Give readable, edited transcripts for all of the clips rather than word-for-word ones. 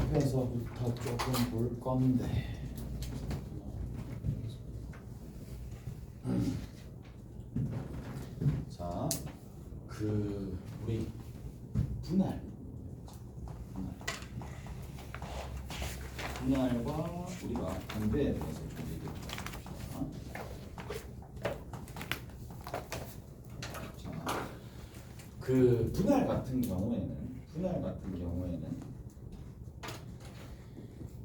앞에서부터 조금 볼 건데 자, 우리 분할과 우리가 분배에 대해서 좀 얘기해 봅시다. 자, 분할 같은 경우에는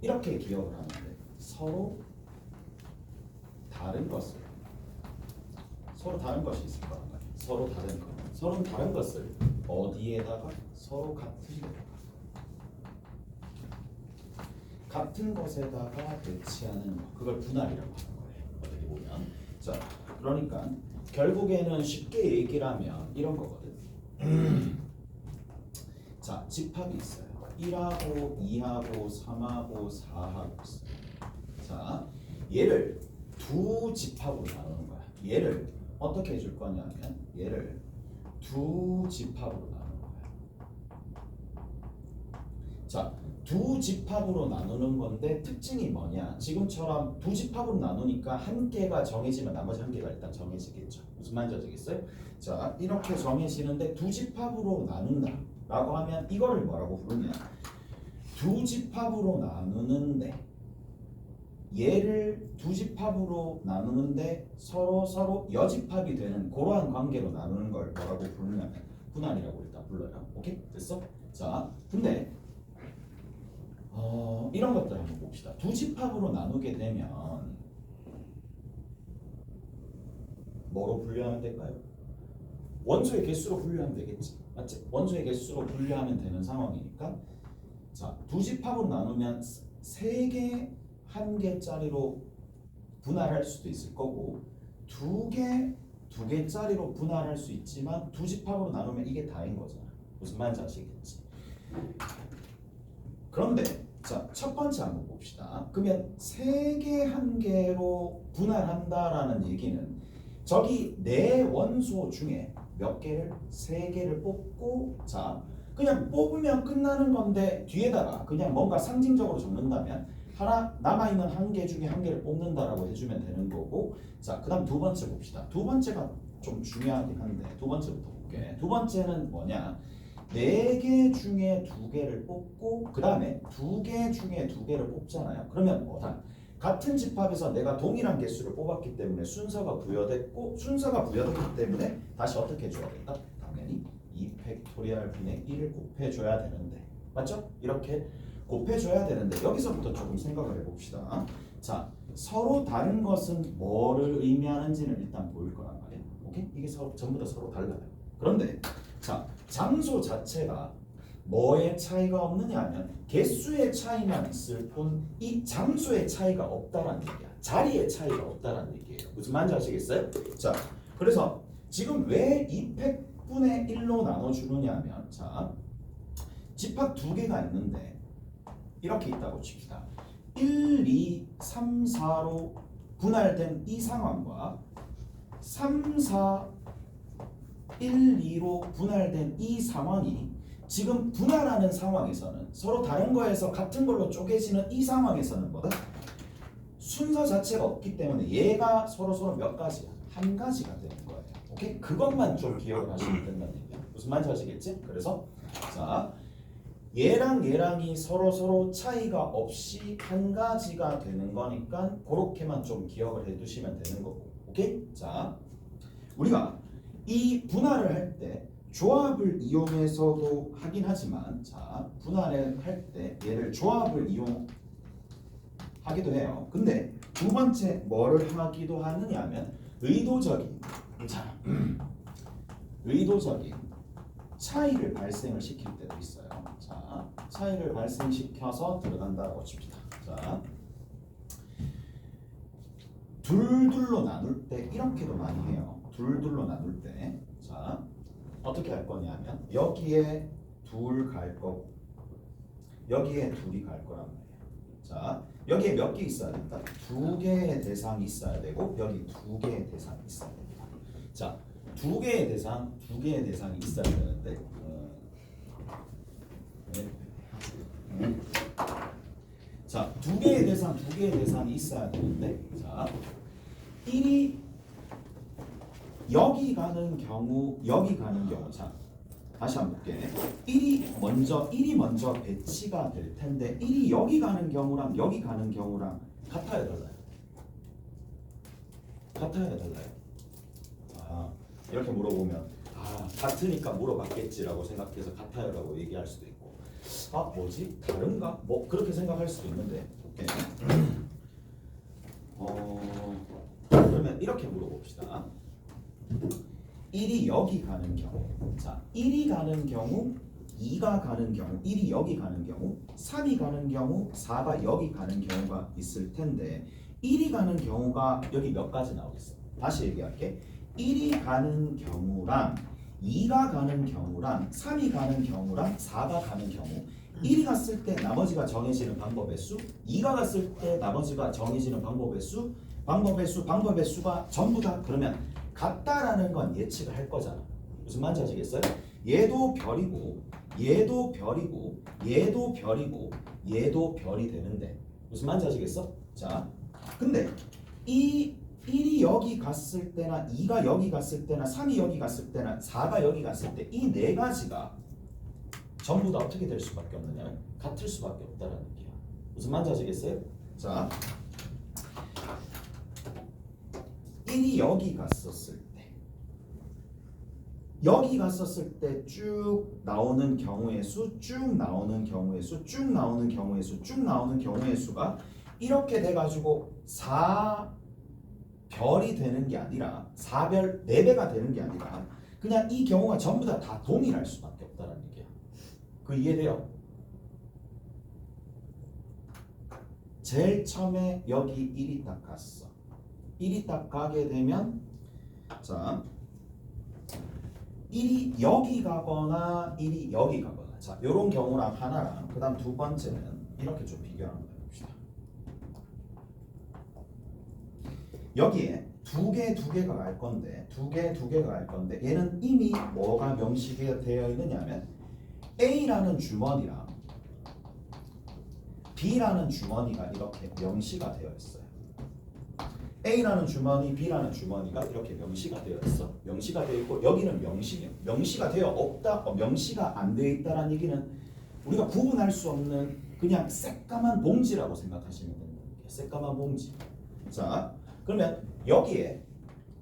이렇게 기억을 하면 돼. 서로 다른 것이 있을 거란 말이야. 서로 다른 것을 어디에다가 서로 같은 것에다가 배치하는 거, 그걸 분할이라고 하는 거예요. 어떻게 보면. 자, 그러니까 결국에는 쉽게 얘기를 하면 이런 거거든. 자, 집합이 있어요. 1하고 2하고 3하고 4하고 있어요. 자, 얘를 두 집합으로 나누는 거야. 얘를 어떻게 해줄 거냐면 얘를 두 집합으로 나누는 거야. 자, 두 집합으로 나누는 건데 특징이 뭐냐? 지금처럼 두 집합으로 나누니까 한 개가 정해지면 나머지 한 개가 일단 정해지겠죠. 무슨 말인지 아시겠어요? 자, 이렇게 정해지는데 두 집합으로 나눈다 라고 하면 이거를 뭐라고 부르냐? 두 집합으로 나누는데 얘를 두 집합으로 나누는데 서로 여집합이 되는 그러한 관계로 나누는 걸 뭐라고 부르냐면 분할이라고 일단 불러요. 오케이? 됐어? 자, 근데 이런 것들 한번 봅시다. 두 집합으로 나누게 되면 뭐로 분류하면 될까요? 원소의 개수로 분류하면 되겠지. 맞지? 원소의 개수로 분류하면 되는 상황이니까 자, 두 집합으로 나누면 3개, 1개짜리로 분할할 수도 있을 거고 2개, 2개짜리로 분할할 수 있지만 두 집합으로 나누면 이게 다인 거잖아. 무슨 말인지 아시겠지? 그런데 자, 첫 번째 한번 봅시다. 그러면 3개, 1개로 분할한다라는 얘기는 저기 네 원소 중에 몇 개를? 3개를 뽑고 자, 그냥 뽑으면 끝나는 건데 뒤에다가 그냥 뭔가 상징적으로 적는다면 하나 남아있는 1개 중에 1개를 뽑는다라고 해주면 되는 거고 자, 그 다음 두 번째 봅시다. 두 번째가 좀 중요하긴 한데 두 번째부터 볼게. 두 번째는 뭐냐? 4개 중에 2개를 뽑고 그 다음에 2개 중에 2개를 뽑잖아요. 그러면 뭐다? 같은 집합에서 내가 동일한 개수를 뽑았기 때문에 순서가 부여됐고 순서가 부여됐기 때문에 다시 어떻게 해줘야겠다? 당연히 2팩토리얼 분의 1을 곱해줘야 되는데 맞죠? 이렇게 곱해줘야 되는데 여기서부터 조금 생각을 해봅시다. 자, 서로 다른 것은 뭐를 의미하는지는 일단 보일 거란 말이에요. 오케이? 이게 전부 다 서로 달라요. 그런데 자, 장소 자체가 뭐의 차이가 없느냐 하면 개수의 차이만 있을 뿐 이 장소의 차이가 없다라는 얘기야. 자리의 차이가 없다라는 얘기예요. 무슨 말인지 아시겠어요? 자, 그래서 지금 왜 2팩분의 1로 나눠주느냐 하면 자, 집합 2개가 있는데 이렇게 있다고 칩시다. 1, 2, 3, 4로 분할된 이 상황과 3, 4, 1, 2로 분할된 이 상황이 지금 분할하는 상황에서는 서로 다른 거에서 같은 걸로 쪼개지는 이 상황에서는 뭐다? 순서 자체가 없기 때문에 얘가 서로 몇 가지야? 한 가지가 되는 거예요. 오케이? 그것만 좀 기억을 하시면 된다는 얘기야. 무슨 말인지 아시겠지? 그래서 자, 얘랑이 서로 차이가 없이 한 가지가 되는 거니까 그렇게만 좀 기억을 해두시면 되는 거고. 오케이? 자, 우리가 이 분할을 할 때 조합을 이용해서도 하긴 하지만 자, 분할을 할 때 얘를 조합을 이용하기도 해요. 근데 두 번째 뭐를 하기도 하느냐면 의도적인 차이를 발생을 시킬 때도 있어요. 자, 차이를 발생시켜서 들어간다고 칩시다. 자, 둘둘로 나눌 때 이렇게도 많이 해요. 둘둘로 나눌 때 자, 어떻게 할 거냐면 여기에 둘 갈 거고 여기에 둘이 갈 거란 말이에요. 자, 여기에 몇 개 있어야 된다? 2개의 대상이 있어야 되고 여기 2개의 대상이 있어야 됩니다. 자, 2개의 대상이 있어야 되는데 두 개의 대상이 있어야 되는데, 자, 1이 여기 가는 경우, 자, 다시 한번 볼게. 1이 먼저 배치가 될 텐데, 1이 여기 가는 경우랑 여기 가는 경우랑 같아요, 달라요? 같아요, 달라요? 아, 이렇게 물어보면 같으니까 물어봤겠지라고 생각해서 같아요라고 얘기할 수도 있고, 뭐지? 다른가? 뭐 그렇게 생각할 수도 있는데, 오케이. 그러면 이렇게 물어봅시다. 1이 여기 가는 경우, 자, 1이 가는 경우, 2가 가는 경우, 1이 여기 가는 경우, 3이 가는 경우, 4가 여기 가는 경우가 있을 텐데, 1이 가는 경우가 여기 몇 가지 나오겠어? 다시 얘기할게. 1이 가는 경우랑 2가 가는 경우랑 3이 가는 경우랑 4가 가는 경우, 1이 갔을 때 나머지가 정해지는 방법의 수, 2가 갔을 때 나머지가 정해지는 방법의 수가 전부 다 그러면 같다라는 건 예측을 할 거잖아. 무슨 말인지 아시겠어요? 얘도 별이고 얘도 별이고 얘도 별이고 얘도 별이 되는데 무슨 말인지 아시겠어? 자, 근데 이 1이 여기 갔을 때나 2가 여기 갔을 때나 3이 여기 갔을 때나 4가 여기 갔을 때 이 네 가지가 전부 다 어떻게 될 수밖에 없느냐? 같을 수밖에 없다라는 얘기야. 무슨 말인지 아시겠어요? 자, 1이 여기 갔었을 때 쭉 나오는 경우의 수, 쭉 나오는 경우의 수가 이렇게 돼가지고 4별이 되는 게 아니라 4별 4배가 되는 게 아니라 그냥 이 경우가 전부 다 동일할 수밖에 없다는 얘기야. 그 이해돼요? 제일 처음에 여기 1이 딱 갔어. 1이 딱 가게 되면 자, 1이 여기 가거나 1이 여기 가거나 자, 요런 경우랑 하나랑 그 다음 두 번째는 이렇게 좀 비교 한번 해봅시다. 여기에 두 개가 갈 건데 두 개가 갈 건데 얘는 이미 뭐가 명시가 되어 있느냐 하면 A라는 주머니랑 B라는 주머니가 이렇게 명시가 되어 있어요. A라는 주머니, B라는 주머니가 이렇게 명시가 되어 있어. 명시가 되어 있고 여기는 명시가 되어 없다, 명시가 안 되어 있다라는 얘기는 우리가 구분할 수 없는 그냥 새까만 봉지라고 생각하시면 됩니다. 새까만 봉지. 자, 그러면 여기에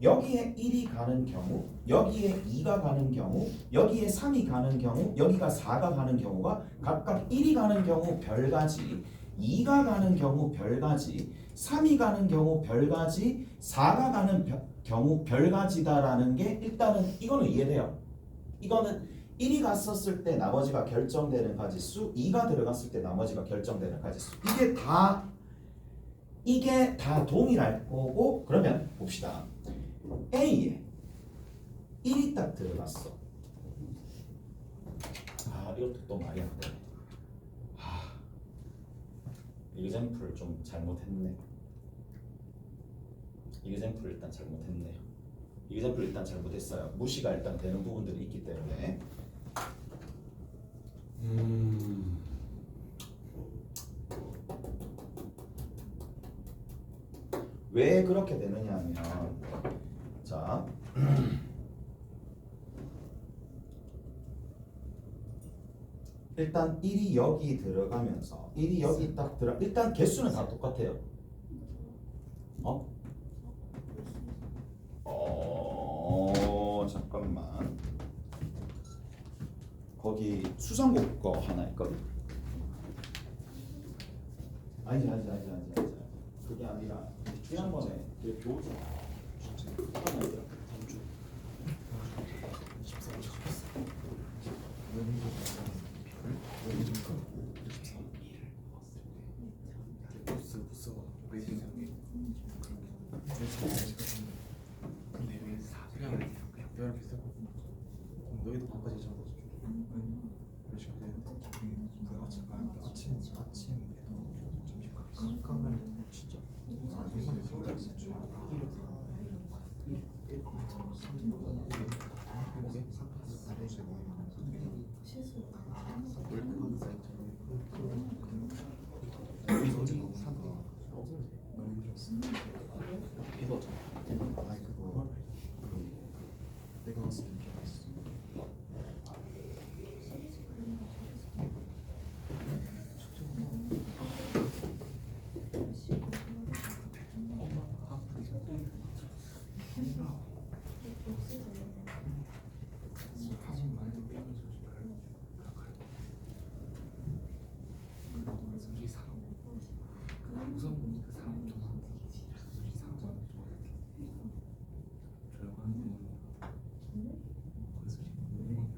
1이 가는 경우, 여기에 2가 가는 경우, 여기에 3이 가는 경우, 여기가 4가 가는 경우가 각각 1이 가는 경우 별가지, 2가 가는 경우 별가지, 3이 가는 경우 별가지, 4가 가는 경우 별가지다라는 게 일단은 이거는 이해돼요. 이거는 1이 갔었을 때 나머지가 결정되는 가지수, 2가 들어갔을 때 나머지가 결정되는 가지수. 이게 다 동일할 거고 그러면 봅시다. A에 1이 딱 들어갔어. 이것도 또 말이 안 되네. 이그젬플을 좀 잘못했네. 이그젬플을 일단 잘못했네요. 이그젬플을 일단 잘못했어요. 무시가 일단 되는 부분들이 있기 때문에 왜 그렇게 되느냐 하면 자 일단 1이 여기 들어가면서 1이 여기 딱 들어 일단 개수는 다 똑같아요. 잠깐만. 거기 수상곡 거 하나 있거든. 아니지. 그게 아니라 지난번에 그 교재 하나 있더라. 너희도 바빠지 잖아. 아침 잠깐만 진짜. 밸런스 된 게 있어. 엄마 아프리 하진 말고 뺨을 조심해. 솔직히 사람 우선 보니까 사람도 솔직히 사람 별거 아니고 솔직히 뭐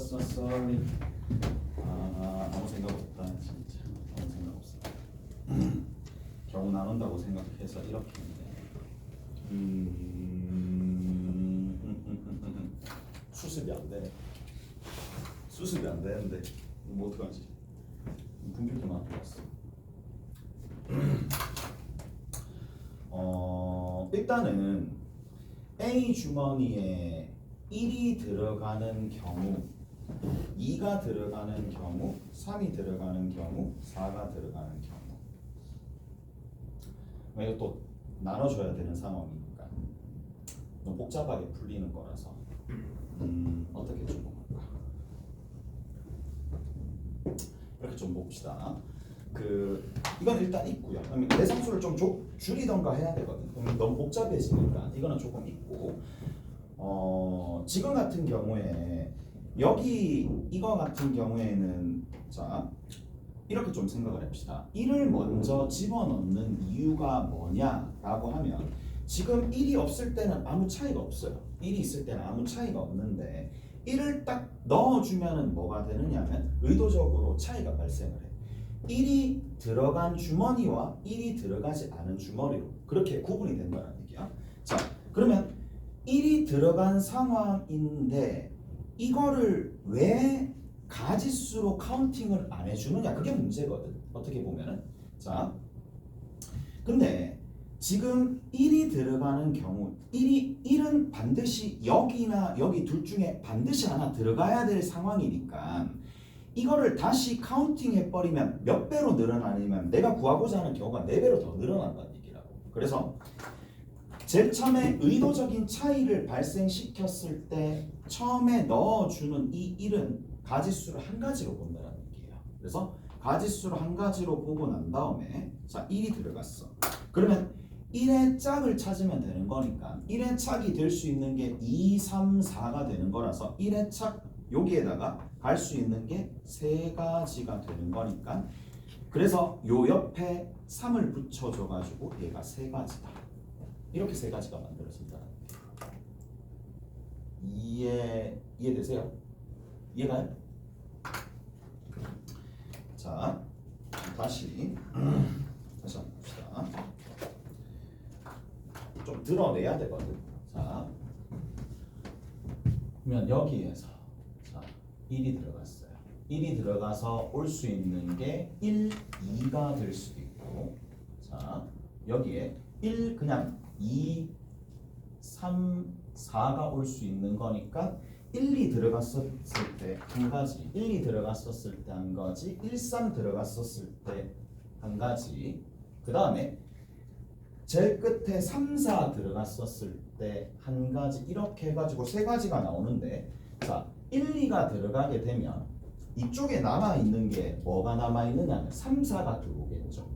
sorry. 아무 생각 없다 진짜. 아무 생각 없어. 결혼 안 온다고 생각해서 이렇게 했네. 수습이 안 돼. 수습이 안 되는데 뭐 어떡하지? 컴퓨터만 들어왔어. 일단은 A 주머니에 1이 들어가는 경우, 2가 들어가는 경우, 3이 들어가는 경우, 4가 들어가는 경우. 이거 또 나눠줘야 되는 상황이니까 너무 복잡하게 풀리는 거라서 어떻게 좀 볼까? 이렇게 좀 봅시다. 이건 일단 있고요. 그러면 대상수를 좀 줄이던가 해야 되거든. 그럼 너무 복잡해지니까 이거는 조금 있고. 지금 같은 경우에 여기 이거 같은 경우에는 자 이렇게 좀 생각을 해봅시다. 1을 먼저 집어넣는 이유가 뭐냐라고 하면 지금 1이 없을 때는 아무 차이가 없어요. 1이 있을 때는 아무 차이가 없는데 1을 딱 넣어주면은 뭐가 되느냐면 의도적으로 차이가 발생을 해. 1이 들어간 주머니와 1이 들어가지 않은 주머니로 그렇게 구분이 된다는 얘기야. 자, 그러면 1이 들어간 상황인데 이거를 왜 가지수로 카운팅을 안 해주느냐, 그게 문제거든. 어떻게 보면은. 자, 근데 지금 1이 들어가는 경우 1은 반드시 여기나 여기 둘 중에 반드시 하나 들어가야 될 상황이니까 이거를 다시 카운팅 해버리면 몇 배로 늘어나냐면 내가 구하고자 하는 경우가 4배로 더 늘어난다는 얘기라고. 그래서 제일 처음에 의도적인 차이를 발생시켰을 때 처음에 넣어주는 이 1은 가지수를 한 가지로 본다는 얘기예요. 그래서 가지수를 한 가지로 보고 난 다음에 자 1이 들어갔어. 그러면 1의 짝을 찾으면 되는 거니까 1의 짝이 될 수 있는 게 2, 3, 4가 되는 거라서 1의 짝 여기에다가 갈 수 있는 게 3가지가 되는 거니까 그래서 요 옆에 3을 붙여줘 가지고 얘가 3가지다. 이렇게 3가지가 만들어진다. 이해되세요? 이해가요? 자, 다시 한번 봅시다. 드러내야 되거든. 자, 그러면 여기에서 자 1이 들어갔어요. 1이 들어가서 올 수 있는 게 1, 2가 될 수도 있고, 자 여기에 1 그냥 2, 3, 4가 올 수 있는 거니까 1, 2 들어갔었을 때 한 가지, 1, 2 들어갔었을 때 한 가지, 1, 3 들어갔었을 때 한 가지, 그 다음에 제일 끝에 3, 4 들어갔었을 때 한 가지, 이렇게 해가지고 세 가지가 나오는데, 자 1, 2가 들어가게 되면 이쪽에 남아있는 게 뭐가 남아있느냐면 3, 4가 들어오겠죠.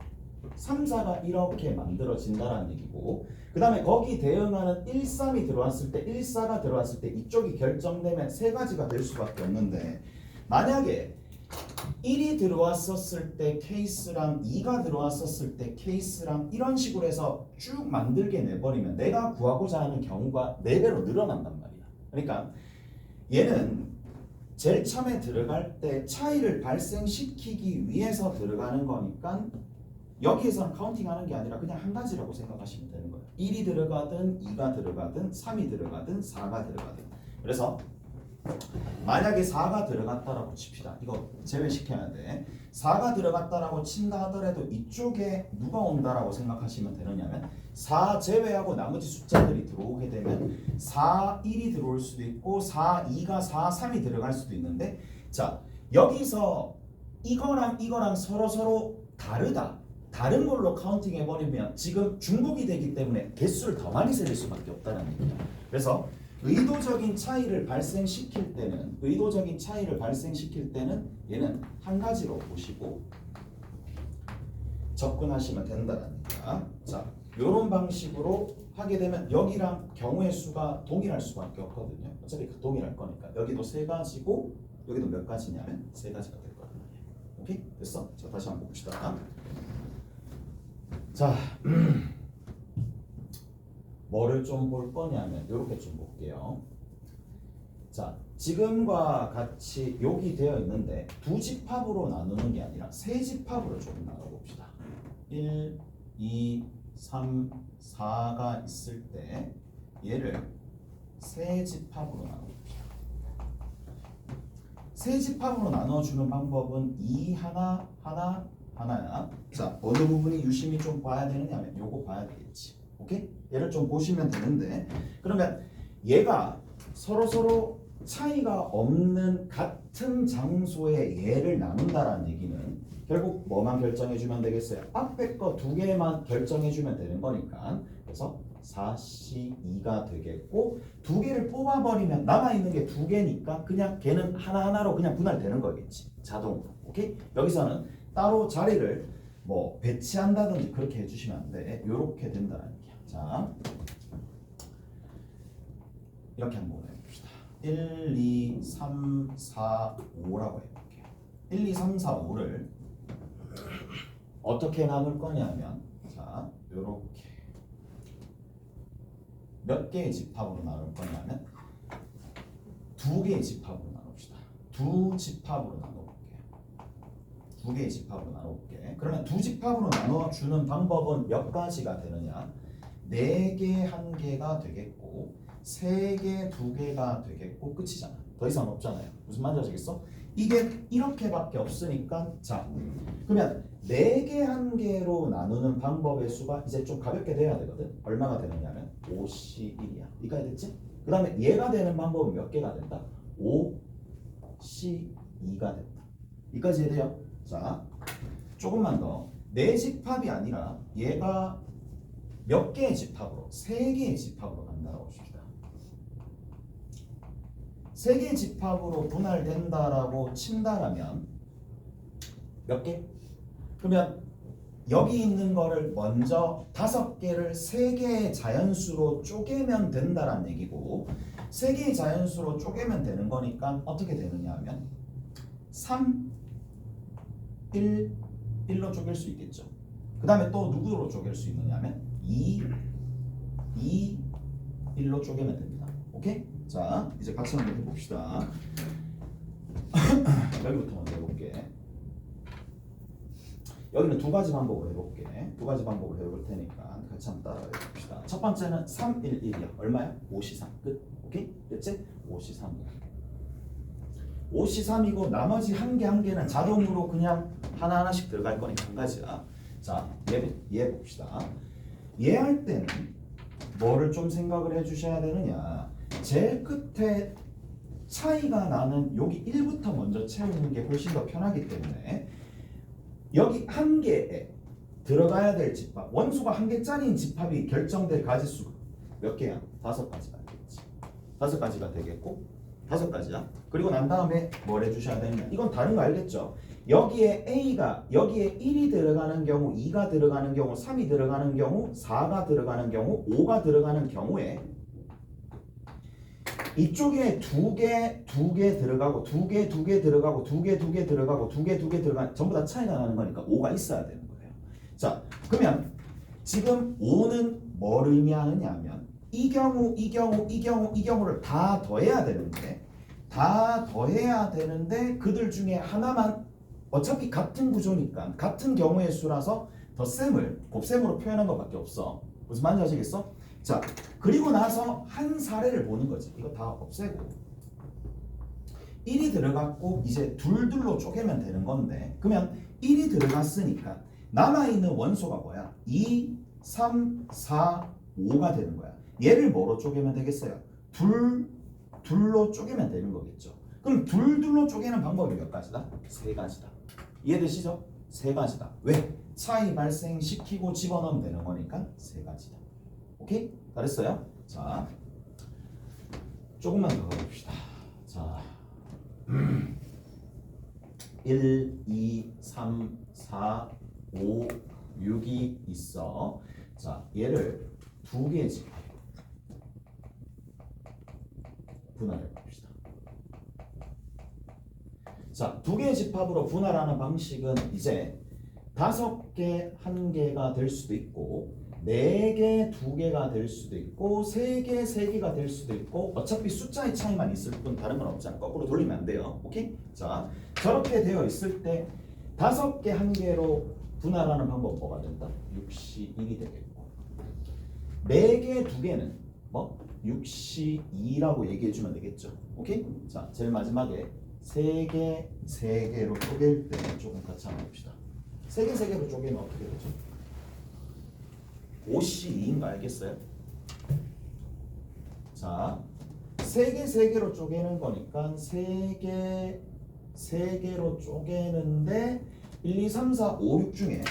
3, 4가 이렇게 만들어진다는 얘기고, 그 다음에 거기 대응하는 1, 3이 들어왔을 때 1, 4가 들어왔을 때 이쪽이 결정되면 세 가지가 될 수밖에 없는데, 만약에 1이 들어왔었을 때 케이스랑 2가 들어왔었을 때 케이스랑 이런 식으로 해서 쭉 만들게 내버리면 내가 구하고자 하는 경우가 4배로 늘어난단 말이야. 그러니까 얘는 제일 처음에 들어갈 때 차이를 발생시키기 위해서 들어가는 거니까 여기에서는 카운팅하는 게 아니라 그냥 한 가지라고 생각하시면 되는 거예요. 1이 들어가든 2가 들어가든 3이 들어가든 4가 들어가든. 그래서 만약에 4가 들어갔다라고 칩시다. 이거 제외시켜야 돼. 4가 들어갔다라고 친다 하더라도 이쪽에 누가 온다라고 생각하시면 되느냐면 4 제외하고 나머지 숫자들이 들어오게 되면 4, 1이 들어올 수도 있고 4, 2가 4, 3이 들어갈 수도 있는데, 자 여기서 이거랑 서로 다르다, 다른 걸로 카운팅 해버리면 지금 중복이 되기 때문에 개수를 더 많이 세릴 수밖에 없다는 얘기야. 그래서 의도적인 차이를 발생시킬 때는 얘는 한 가지로 보시고 접근하시면 된다는 얘기야. 자, 이런 방식으로 하게 되면 여기랑 경우의 수가 동일할 수밖에 없거든요. 어차피 동일할 거니까. 여기도 세 가지고 여기도 몇 가지냐면 세 가지가 될 거란 말이야. 오케이? 됐어? 자, 다시 한번 봅시다. 자, 뭐를 좀 볼 거냐면 이렇게 좀 볼게요. 자, 지금과 같이 여기 되어 있는데 두 집합으로 나누는 게 아니라 세 집합으로 조금 나눠봅시다. 1, 2, 3, 4가 있을 때 얘를 세 집합으로 나눠봅시다. 세 집합으로 나눠주는 방법은 하나야. 자, 어느 부분이 유심히 좀 봐야 되느냐면 요거 봐야 되겠지. 오케이? 얘를 좀 보시면 되는데, 그러면 얘가 서로 차이가 없는 같은 장소에 얘를 나눈다라는 얘기는 결국 뭐만 결정해주면 되겠어요? 앞에 거 두 개만 결정해주면 되는 거니까. 그래서 4C2가 되겠고, 두 개를 뽑아버리면 남아있는 게 두 개니까 그냥 걔는 하나하나로 그냥 분할되는 거겠지, 자동으로. 오케이? 여기서는 따로 자리를 뭐 배치한다든지 그렇게 해주시면 안 돼. 이렇게 된다는 얘기야. 자, 이렇게 한번 해봅시다. 1, 2, 3, 4, 5라고 해볼게요. 1, 2, 3, 4, 5를 어떻게 나눌 거냐면, 자, 요렇게 몇 개의 집합으로 나눌 거냐면 두 개의 집합으로 나눕시다. 두 집합으로 나눠볼게요. 두 개의 집합으로 나눠볼게. 그러면 두 집합으로 나눠주는 방법은 몇 가지가 되느냐? 4개, 1개가 되겠고 3개, 2개가 되겠고 끝이잖아. 더 이상 없잖아요. 무슨 말인지 아시겠어? 이게 이렇게밖에 없으니까, 자 그러면 4개, 1개로 나누는 방법의 수가 이제 좀 가볍게 돼야 되거든. 얼마가 되느냐면 5C1이야. 이까지 됐지? 그 다음에 얘가 되는 방법은 몇 개가 된다? 5C2가 된다. 이까지 해야 돼요. 자, 조금만 더. 4집합이 아니라 얘가 몇 개의 집합으로? 3개의 집합으로 간다고 봅시다. 3개의 집합으로 분할된다라고 친다라면 몇 개? 그러면 여기 있는 거를 먼저 5개를 3개의 자연수로 쪼개면 된다라는 얘기고, 3개의 자연수로 쪼개면 되는 거니까 어떻게 되느냐 하면 3, 1, 1로 쪼갤 수 있겠죠. 그 다음에 또 누구로 쪼갤 수 있느냐 하면 2, 1로 쪼개면 됩니다. 오케이? 자, 이제 같이 한번 해봅시다. 여기부터 먼저 해볼게. 여기는 두 가지 방법으로 해볼게. 두 가지 방법으로 해볼 테니까 같이 한번 따라해 봅시다. 첫 번째는 3, 1, 1이야. 얼마야? 5C3 끝. 오케이? 됐지? 5C3이야. 5C3이고 나머지 한 개 한 개는 자동으로 그냥 하나하나씩 들어갈 거니까 한 가지야. 자, 얘 봅시다. 얘 할 때는 뭐를 좀 생각을 해주셔야 되느냐. 제일 끝에 차이가 나는 여기 1부터 먼저 채우는 게 훨씬 더 편하기 때문에 여기 한 개에 들어가야 될 집합, 원소가 한 개짜리인 집합이 결정될 가지수가 몇 개야? 5가지가 되겠지. 5가지가 되겠고 5가지야. 그리고 난 다음에 뭘 해주셔야 되느냐. 이건 다른 거 알겠죠? 여기에 A가 여기에 1이 들어가는 경우, 2가 들어가는 경우, 3이 들어가는 경우, 4가 들어가는 경우, 5가 들어가는 경우에 이쪽에 두 개 들어가고 두 개 들어가고 두 개 들어가고 두 개 들어가는 전부 다 차이가 나는 거니까 5가 있어야 되는 거예요. 자, 그러면 지금 5는 뭘 의미하느냐 하면 이 경우를 다 더해야 되는데 그들 중에 하나만 어차피 같은 구조니까 같은 경우의 수라서 곱셈으로 표현한 것밖에 없어. 무슨 말인지 아시겠어? 자, 그리고 나서 한 사례를 보는 거지. 이거 다 없애고 1이 들어갔고 이제 둘로 쪼개면 되는 건데, 그러면 1이 들어갔으니까 남아있는 원소가 뭐야? 2, 3, 4, 5가 되는 거야. 얘를 뭐로 쪼개면 되겠어요? 둘로 쪼개면 되는 거겠죠. 그럼 둘로 쪼개는 방법이 몇 가지다? 3가지다. 이해되시죠? 3가지다. 왜? 차이 발생시키고 집어넣으면 되는 거니까 3가지다. 오케이? 잘했어요? 자, 조금만 더 가봅시다. 자, 1, 2, 3, 4, 5, 6이 있어. 자, 얘를 2개의 집합 분할해 봅시다. 자, 2개의 집합으로 분할하는 방식은 이제 5개 1개가 될 수도 있고 4개 2개가 될 수도 있고 3개 3개가 될 수도 있고 어차피 숫자의 차이만 있을 뿐 다른 건 없잖아. 거꾸로 돌리면 안 돼요. 오케이? 자, 저렇게 되어 있을 때 5개 1개로 분할하는 방법 뭐가 된다? 6시 1이 되겠고 4개 2개는 뭐? 6시 2라고 얘기해 주면 되겠죠. 오케이? 자, 제일 마지막에 3개 3개로 쪼갤 때 조금 같이 한번 봅시다. 3개 3개로 쪼개면 어떻게 되죠? 5C2인 거 알겠어요? 자, 3개 3개로 쪼개는 거니까 3개로 쪼개는데 1, 2, 3, 4, 5, 6 중에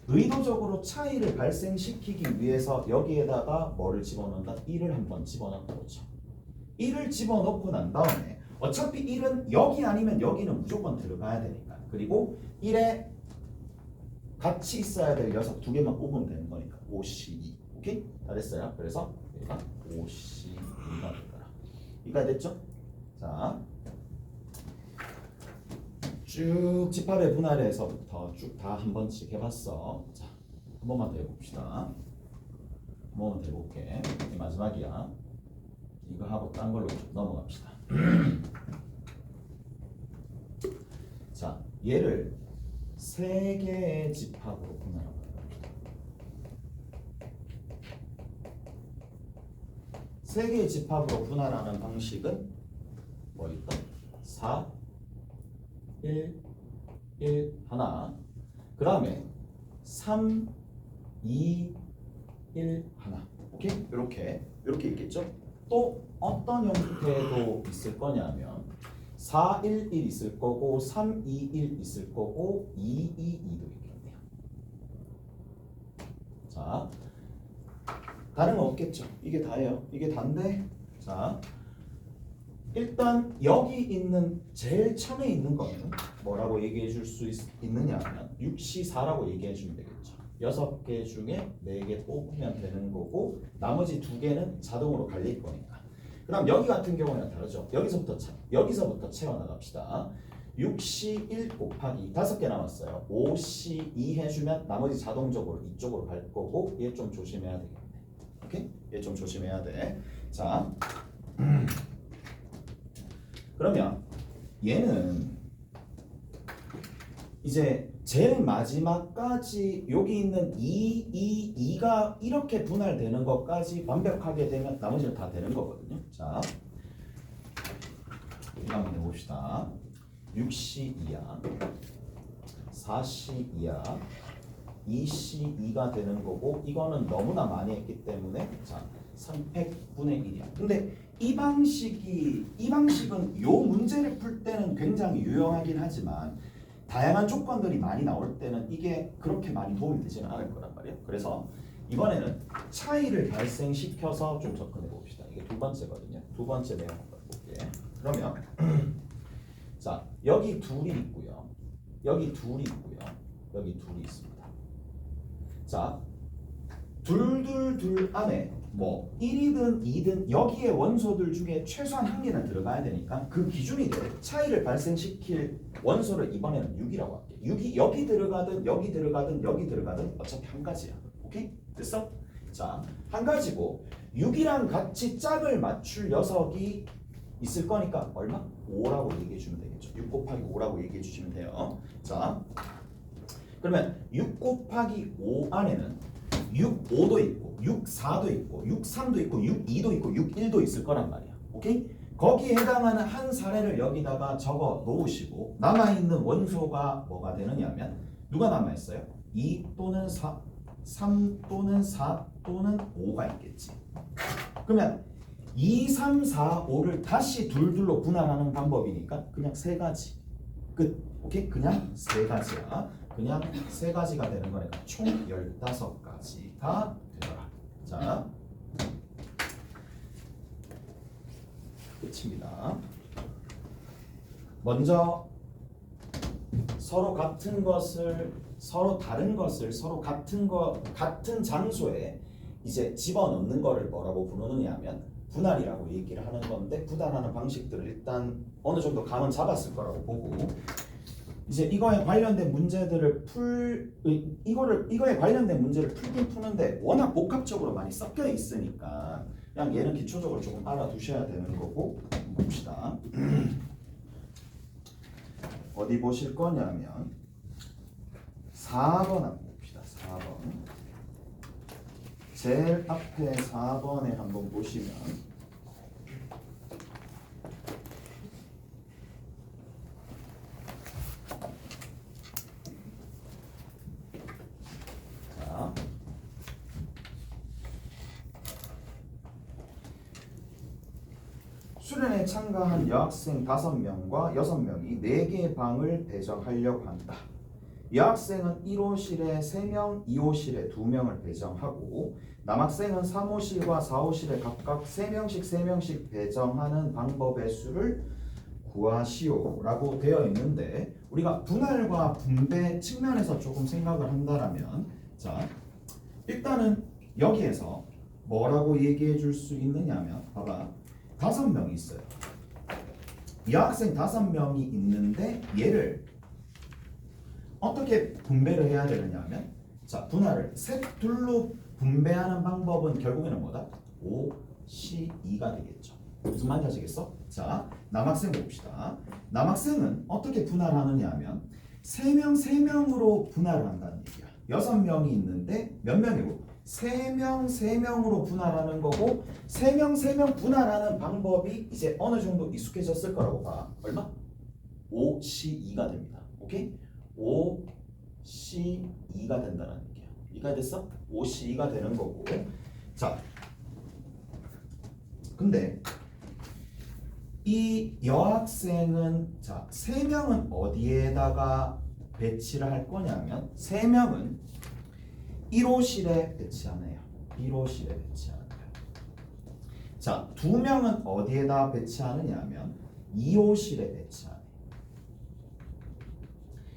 의도적으로 차이를 발생시키기 위해서 여기에다가 뭐를 집어넣는다? 1을 한번 집어넣는 거죠. 1을 집어넣고 난 다음에 어차피 1은 여기 아니면 여기는 무조건 들어가야 되니까. 그리고 1에 같이 있어야 될 녀석 2개만 뽑으면 되는 거니까 5C2. 오케이? 잘했어요. 그래서 얘가 5C2가 되더라. 이가 됐죠? 자, 쭉 집합의 분할에서부터 쭉 다 한 번씩 해봤어. 자, 한 번만 더 해봅시다. 한 번만 더 해볼게. 이게 마지막이야. 이거 하고 딴 걸로 좀 넘어갑시다. 자, 얘를 3개의 집합으로 분할합니다. 3개의 집합으로 분할하는 방식은 뭐 있다? 4, 1, 1, 하나. 그 다음에 3, 2, 1, 하나. 오케이? 이렇게 있겠죠? 또 어떤 형태도 있을 거냐면 4, 1, 1 있을 거고 3, 2, 1 있을 거고 2, 2, 2도 있겠네요. 자, 다른 거 없겠죠? 이게 다예요. 이게 다인데, 자, 일단 여기 있는 제일 처음에 있는 거는 뭐라고 얘기해 줄 수 있느냐 하면 6C4라고 얘기해 주면 되겠죠. 6개 중에 4개 뽑으면 되는 거고 나머지 2개는 자동으로 갈릴 거니까. 그 다음 여기 같은 경우는 다르죠. 여기서부터 채워나갑시다. 6C1 곱하기 5개 남았어요. 5C2 해주면 나머지 자동적으로 이쪽으로 갈 거고 얘 좀 조심해야 되겠네. 오케이? 얘 좀 조심해야 돼. 자, 그러면 얘는 이제 제일 마지막까지 여기 있는 2, 2, 2가 이렇게 분할되는 것까지 완벽하게 되면 나머지는 다 되는 거거든요. 자, 이거 한번 해봅시다. 6C 2야, 4C 2야, 2C 2가 되는 거고 이거는 너무나 많이 했기 때문에 자 300분의 1이야. 근데 이 방식은 요 문제를 풀 때는 굉장히 유용하긴 하지만 다양한 조건들이 많이 나올 때는 이게 그렇게 많이 도움이 되지는 않을 거란 말이에요. 그래서 이번에는 차이를 발생시켜서 좀 접근해 봅시다. 이게 두 번째거든요. 두 번째 내용 한번 볼게요. 그러면 자 여기 둘이 있고요. 여기 둘이 있고요. 여기 둘이 있습니다. 자 둘 안에 뭐 1이든 2든 여기에 원소들 중에 최소한 한 개는 들어가야 되니까 그 기준이 돼. 차이를 발생시킬 원소를 이번에는 6이라고 할게. 6이 여기 들어가든 여기 들어가든 여기 들어가든 어차피 한 가지야. 오케이? 됐어? 자, 한 가지고 6이랑 같이 짝을 맞출 녀석이 있을 거니까 얼마? 5라고 얘기해 주면 되겠죠. 6 곱하기 5라고 얘기해 주시면 돼요. 자, 그러면 6 곱하기 5 안에는 6, 5도 있고 6, 4도 있고 6, 3도 있고 6, 2도 있고 6, 1도 있을 거란 말이야. 오케이? 거기에 해당하는 한 사례를 여기다가 적어 놓으시고 남아있는 원소가 뭐가 되느냐면 누가 남아있어요? 2 또는 4, 3 또는 4 또는 5가 있겠지. 그러면 2, 3, 4, 5를 다시 둘둘로 분할하는 방법이니까 그냥 세 가지. 끝. 오케이? 그냥 세 가지야. 그냥 세 가지가 되는 거니까 총 15가지가 되더라. 자, 끝입니다. 먼저 서로 같은 것을 서로 다른 것을 서로 같은 장소에 이제 집어넣는 거를 뭐라고 부르느냐 하면 분할이라고 얘기를 하는 건데 분할하는 방식들을 일단 어느 정도 감은 잡았을 거라고 보고 이제 이거에 관련된 문제들을 이거에 관련된 문제를 풀긴 푸는데 워낙 복합적으로 많이 섞여 있으니까 그냥 얘는 기초적으로 조금 알아두셔야 되는 거고 봅시다. 어디 보실 거냐면 4번 한번 봅시다. 4번 제일 앞에 4번에 한번 보시면 수련회에 참가한 여학생 5명과 6명이 4개의 방을 배정하려고 한다. 여학생은 1호실에 3명, 2호실에 2명을 배정하고 남학생은 3호실과 4호실에 각각 3명씩 배정하는 방법의 수를 구하시오 라고 되어 있는데 우리가 분할과 분배 측면에서 조금 생각을 한다면 자 일단은 여기에서 뭐라고 얘기해 줄 수 있느냐면 봐봐 5명이 있어요. 여학생 5명이 있는데 얘를 어떻게 분배를 해야 되느냐면 자 분할을 셋 둘로 분배하는 방법은 결국에는 뭐다? 5C2가 되겠죠. 무슨 말인지 아시겠어? 자 남학생 봅시다. 남학생은 어떻게 분할하느냐 하면 3명으로 분할을 한다는 얘기야. 6명이 있는데 몇 명이고? 3명으로 분할하는 거고 3명 분할하는 방법이 이제 어느 정도 익숙해졌을 거라고 봐. 얼마? 5C2가 됩니다. 오케이? 5C2가 된다는 얘기야. 이해가 됐어? 5C2가 되는 거고 자 근데 이 여학생은 자 3명은 어디에다가 배치를 할 거냐면 3명은 1호실에 배치하네요. 1호실에 배치하는 거예요. 자, 2명은 어디에다 배치하느냐 하면 2호실에 배치하네요.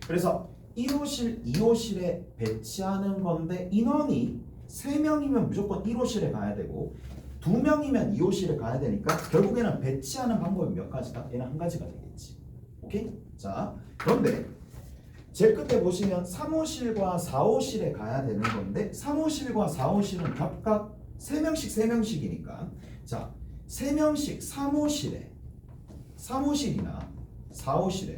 그래서 1호실, 2호실에 배치하는 건데 인원이 3명이면 무조건 1호실에 가야 되고 2명이면 2호실에 가야 되니까 결국에는 배치하는 방법이 몇 가지다? 얘는 한 가지가 되겠지. 오케이? 자, 그런데 제일 끝에 보시면 3호실과 4호실에 가야 되는 건데 3호실과 4호실은 각각 3명씩이니까 자 3명씩 3호실이나 4호실에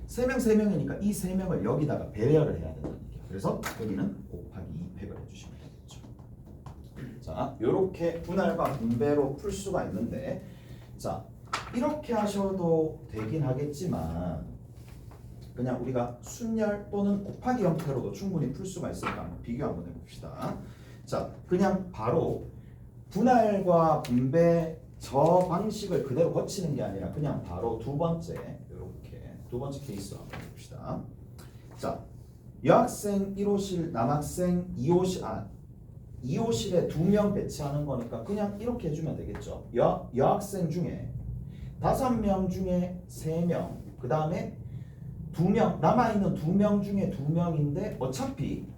3명이니까 이 3명을 여기다가 배열을 해야 된다는 얘기야. 그래서 여기는 곱하기 2팩을 해주시면 되겠죠. 자, 이렇게 분할과 분배로 풀 수가 있는데, 자, 이렇게 하셔도 되긴 하겠지만 그냥 우리가 순열 또는 곱하기 형태로도 충분히 풀 수가 있으니까 한번 비교 한번 해봅시다. 자, 그냥 바로 분할과 분배 저 방식을 그대로 거치는 게 아니라 그냥 바로 두 번째 이렇게 두 번째 케이스 한번 해봅시다. 자, 여학생 1호실, 남학생 2호실, 2호실에 2명 배치하는 거니까 그냥 이렇게 해주면 되겠죠. 여학생 중에 5명 중에 3명, 그 다음에 2명, 남아있는 2명 중에 2명인데 어차피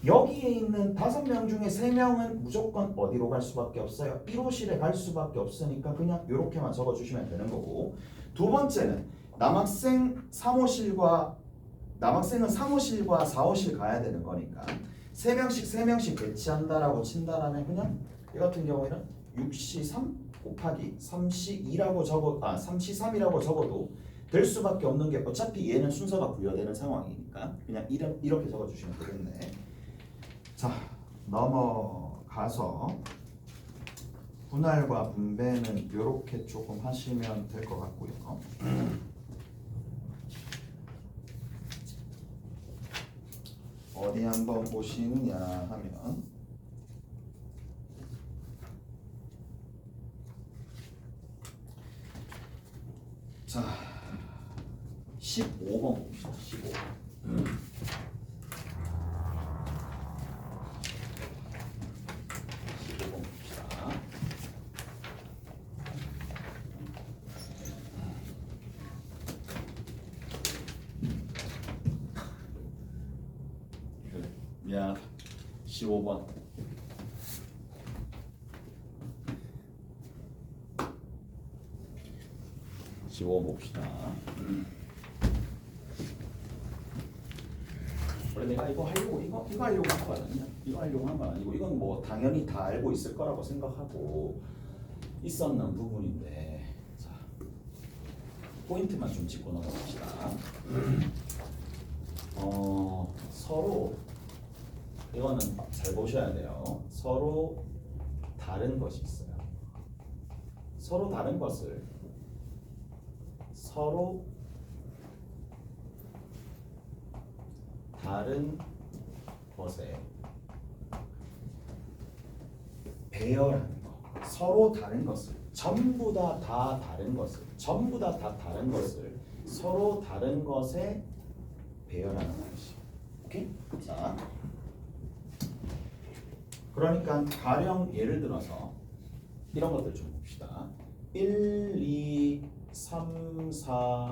여기에 있는 5명 중에 3명은 무조건 어디로 갈 수밖에 없어요? 1호실에 갈 수밖에 없으니까 그냥 이렇게만 적어주시면 되는 거고, 두 번째는 남학생은 3호실과 4호실 가야 되는 거니까 3명씩 배치한다라고 친다라면 그냥 이 같은 경우에는 6C3 곱하기 3C2라고 3C3이라고 적어도 될 수밖에 없는 게 어차피 얘는 순서가 부여되는 상황이니까 그냥 이렇게 적어주시면 되겠네. 자, 넘어가서 분할과 분배는 이렇게 조금 하시면 될 것 같고요. 어디 한번 보시느냐 하면 자 15번 봅시다. 15. 15번 봅시다. 미안. 15번. 봅시다. 원래 내가 이거 하려고 이거 하려고 한 거 아니야? 이거 하려고 한 거 아니고 이건 뭐 당연히 다 알고 있을 거라고 생각하고 있었는 부분인데, 자 포인트만 좀 짚고 넘어갑시다. 서로 이거는 잘 보셔야 돼요. 서로 다른 것이 있어요. 서로 다른 것을 서로 다른 것에 배열하는 거. 서로 다른 것을 전부 다 다른 것을 서로 다른 것에 배열하는 것이. 오케이? 자, 그러니까 가령 예를 들어서 이런 것들 좀 봅시다. 1, 2, 3, 4